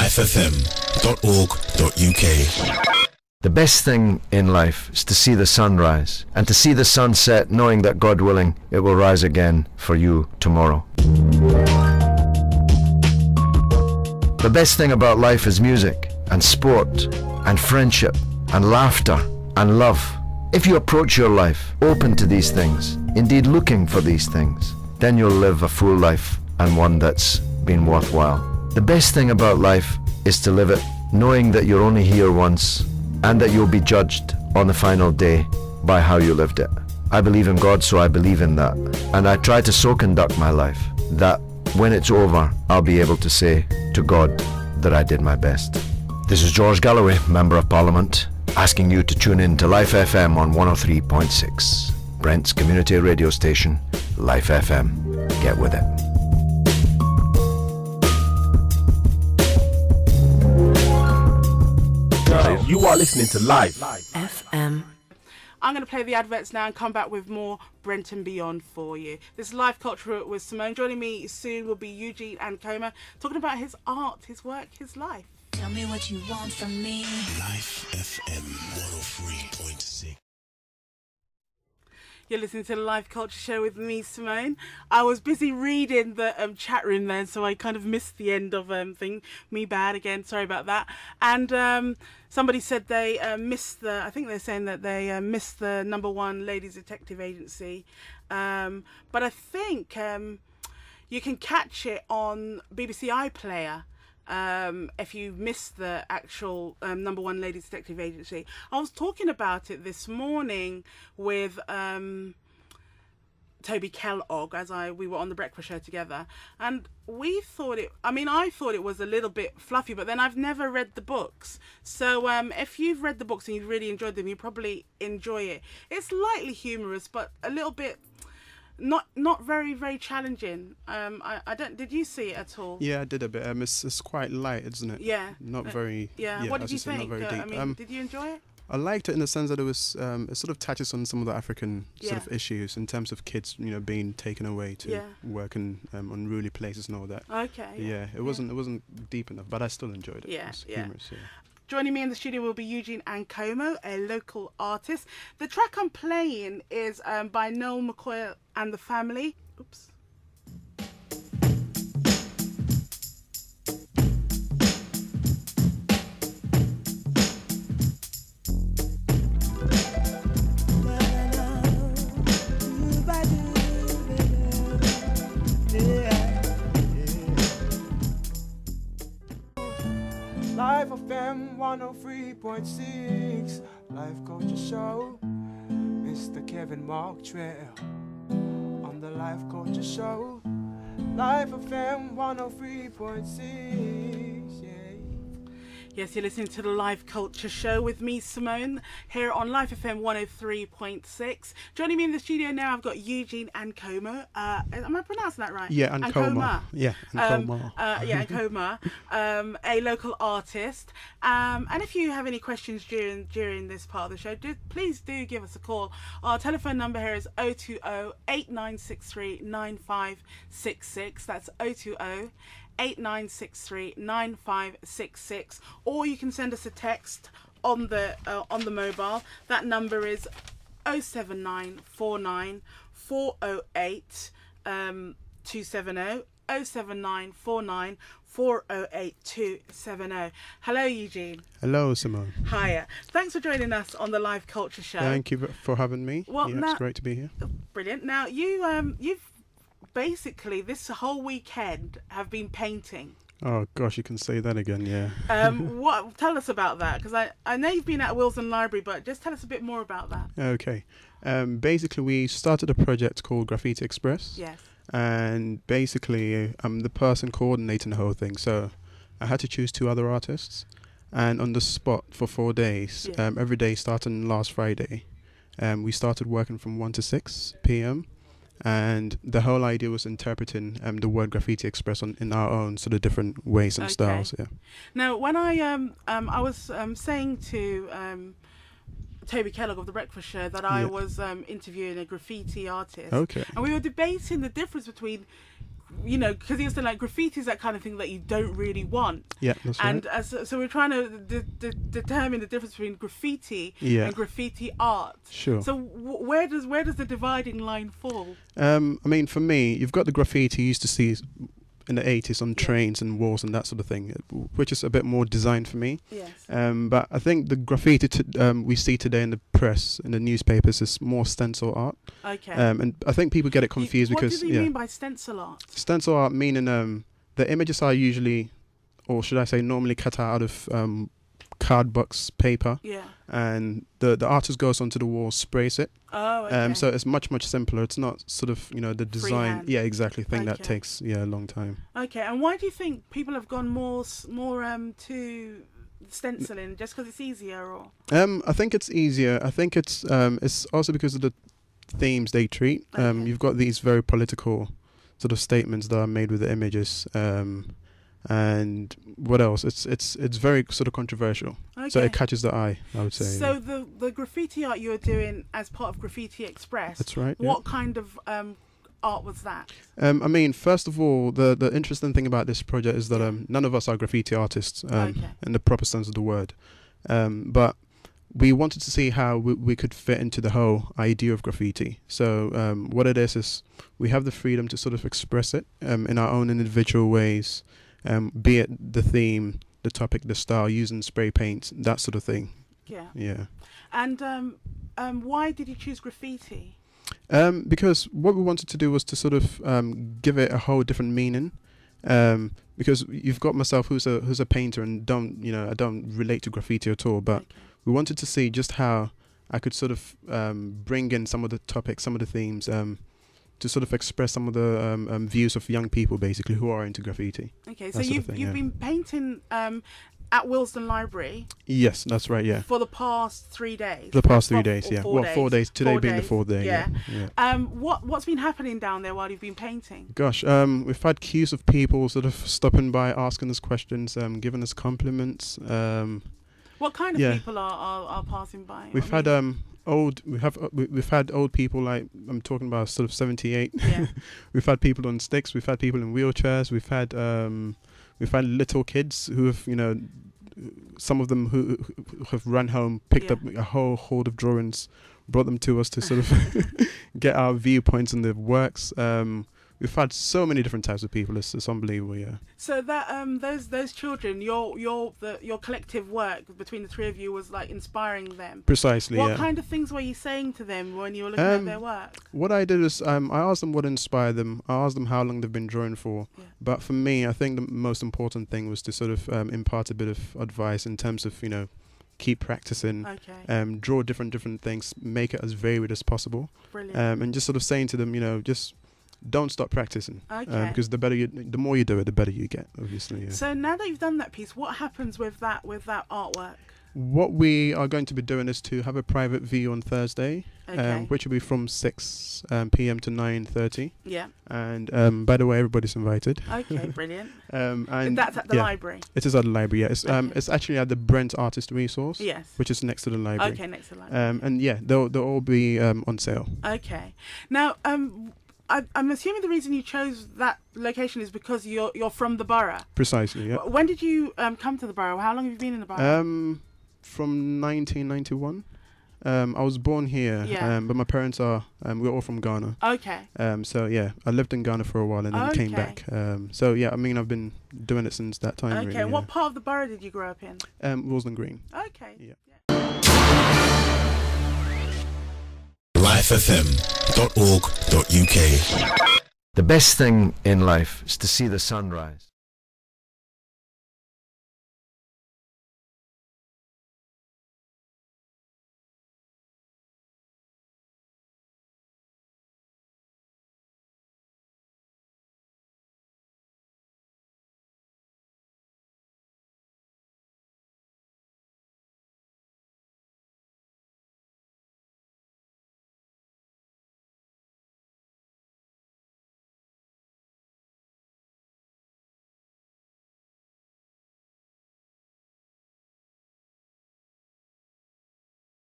lifefm.org.uk. The best thing in life is to see the sun rise and to see the sun set, knowing that, God willing, it will rise again for you tomorrow. The best thing about life is music and sport and friendship and laughter and love. If you approach your life open to these things, indeed looking for these things, then you'll live a full life and one that's been worthwhile. The best thing about life is to live it knowing that you're only here once and that you'll be judged on the final day by how you lived it. I believe in God, so I believe in that. And I try to so conduct my life that when it's over, I'll be able to say to God that I did my best. This is George Galloway, Member of Parliament, asking you to tune in to Life FM on 103.6. Brent's community radio station, Life FM. Get with it. You are listening to Live FM. I'm going to play the adverts now and come back with more Brent and Beyond for you. This is Live Culture with Simone. Joining me soon will be Eugene Ankomah, talking about his art, his work, his life. Tell me what you want from me. Life FM 103.6. You're listening to the Live Culture Show with me, Simone. I was busy reading the chat room then, so I kind of missed the end of thing. Me bad again, sorry about that. And somebody said they missed the, I think they're saying that they missed the #1 Ladies Detective Agency. But I think you can catch it on BBC iPlayer. If you missed the actual #1 Ladies Detective Agency. I was talking about it this morning with Toby Kellogg as we were on the breakfast show together, and we thought it, I thought it was a little bit fluffy, but then I've never read the books, so if you've read the books and you've really enjoyed them, you probably enjoy it. It's lightly humorous, but a little bit not very, very challenging. I don't. Did you see it at all? Yeah, I did a bit. It's quite light, isn't it? Yeah. Not very. Yeah. What did you think? Not very deep. Did you enjoy it? I liked it in the sense that it was. It sort of touches on some of the African sort of issues in terms of kids, being taken away to work in unruly places and all that. Okay. Yeah. It wasn't deep enough, but I still enjoyed it. Yeah. It was humorous, yeah. Joining me in the studio will be Eugene Ankomah, a local artist. The track I'm playing is by Noel McCoy and the Family. Oops. Life FM 103.6, Life Culture Show. Mr. Kevin Mark Trail on the Life Culture Show. Life FM 103.6, yeah. Yes, you're listening to the Live Culture Show with me, Simone, here on Life FM 103.6. Joining me in the studio now, I've got Eugene Ankomah. Am I pronouncing that right? Yeah, Ankomah. Yeah, Ankomah. Ankomah, a local artist. And if you have any questions during this part of the show, please do give us a call. Our telephone number here is 020-8963-9566. That's 020-8963-9566, or you can send us a text on the mobile. That number is 07949 408 270, 07949 408 270. Hello, Eugene. Hello, Simone. Hiya. Thanks for joining us on the Live Culture Show. Thank you for having me. Well, it's great to be here. Brilliant. Now, you've basically this whole weekend have been painting. Oh gosh, you can say that again, yeah. Tell us about that, because I know you've been at Wilson Library, but just tell us a bit more about that. Okay. Basically, we started a project called Graffiti Express. Yes. And basically, I'm the person coordinating the whole thing. So I had to choose 2 other artists, and on the spot for 4 days, every day starting last Friday, we started working from 1 to 6 p.m. And the whole idea was interpreting the word Graffiti Express in our own sort of different ways and styles. Yeah. Now, when I was saying to Toby Kellogg of the Breakfast Show that I was interviewing a graffiti artist, and we were debating the difference between you know, because he was saying like graffiti is that kind of thing that you don't really want. Yeah, that's right. And so we're trying to determine the difference between graffiti and graffiti art. Sure. So where does the dividing line fall? I mean, for me, you've got the graffiti you used to see in the 80s on trains and walls and that sort of thing, which is a bit more designed for me. Yes. But I think the graffiti we see today in the press, in the newspapers, is more stencil art. Okay. And I think people get it confused because... What do you mean by stencil art? Stencil art meaning the images are usually, or should I say normally cut out of card box paper. Yeah. And the artist goes onto the wall, sprays it. Oh, okay. So it's much simpler. It's not sort of, you know, the design. Freehand. Yeah, exactly. Thing that Okay. takes a long time. Okay, and why do you think people have gone more to stenciling? Just because it's easier, or? I think it's easier. I think it's also because of the themes they treat. Okay. You've got these very political sort of statements that are made with the images. And what else? It's very sort of controversial. Okay. So it catches the eye, I would say. So the graffiti art you were doing as part of Graffiti Express. That's right. What kind of art was that? I mean, first of all, the interesting thing about this project is that none of us are graffiti artists in the proper sense of the word. But we wanted to see how we could fit into the whole idea of graffiti. So what it is we have the freedom to sort of express it in our own individual ways. Be it the theme, the topic, the style, using spray paint, that sort of thing. Yeah. Yeah. And why did you choose graffiti? Because what we wanted to do was to sort of give it a whole different meaning. Because you've got myself, who's a painter, and I don't relate to graffiti at all. But we wanted to see just how I could sort of bring in some of the topics, some of the themes. To sort of express some of the views of young people, basically, who are into graffiti. Okay, so you've been painting at Willesden Library. Yes, that's right. Yeah. For the past 3 days. The past 3 days, yeah. 4 days. 4 days. Today being the 4th day. Yeah. What's been happening down there while you've been painting? Gosh, we've had queues of people sort of stopping by, asking us questions, giving us compliments. What kind of people are passing by? We've had we've had old people, like I'm talking about sort of 78. Yeah. We've had people on sticks. We've had people in wheelchairs. We've had little kids who have, you know, some of them who have run home, picked up a whole hoard of drawings, brought them to us to sort of get our viewpoints on the works. We've had so many different types of people. It's unbelievable, yeah. So that those children, your collective work between the three of you was like inspiring them. Precisely. What kind of things were you saying to them when you were looking at their work? What I did is I asked them what inspired them. I asked them how long they've been drawing for. Yeah. But for me, I think the most important thing was to sort of impart a bit of advice in terms of, you know, keep practicing, draw different things, make it as varied as possible. Brilliant. And just sort of saying to them, you know, just don't stop practicing, because the more you do it, the better you get, obviously. Yeah. So now that you've done that piece, what happens with that artwork? What we are going to be doing is to have a private view on Thursday, which will be from 6 p.m. to 9:30. Yeah. And by the way, everybody's invited. Okay, brilliant. And that's at the library. It is at the library. Yeah. It's actually at the Brent Artist Resource. Yes. Which is next to the library. Okay, next to the library. And yeah, they'll all be on sale. Okay. Now, I'm assuming the reason you chose that location is because you're from the borough. Precisely, yeah. When did you come to the borough? How long have you been in the borough? From 1991. I was born here, but my parents we're all from Ghana. Okay. So yeah, I lived in Ghana for a while and then came back. So yeah, I mean, I've been doing it since that time. Okay. Really, And what part of the borough did you grow up in? Willesden Green. Okay. Yeah. lifefm.org.uk. The best thing in life is to see the sun rise.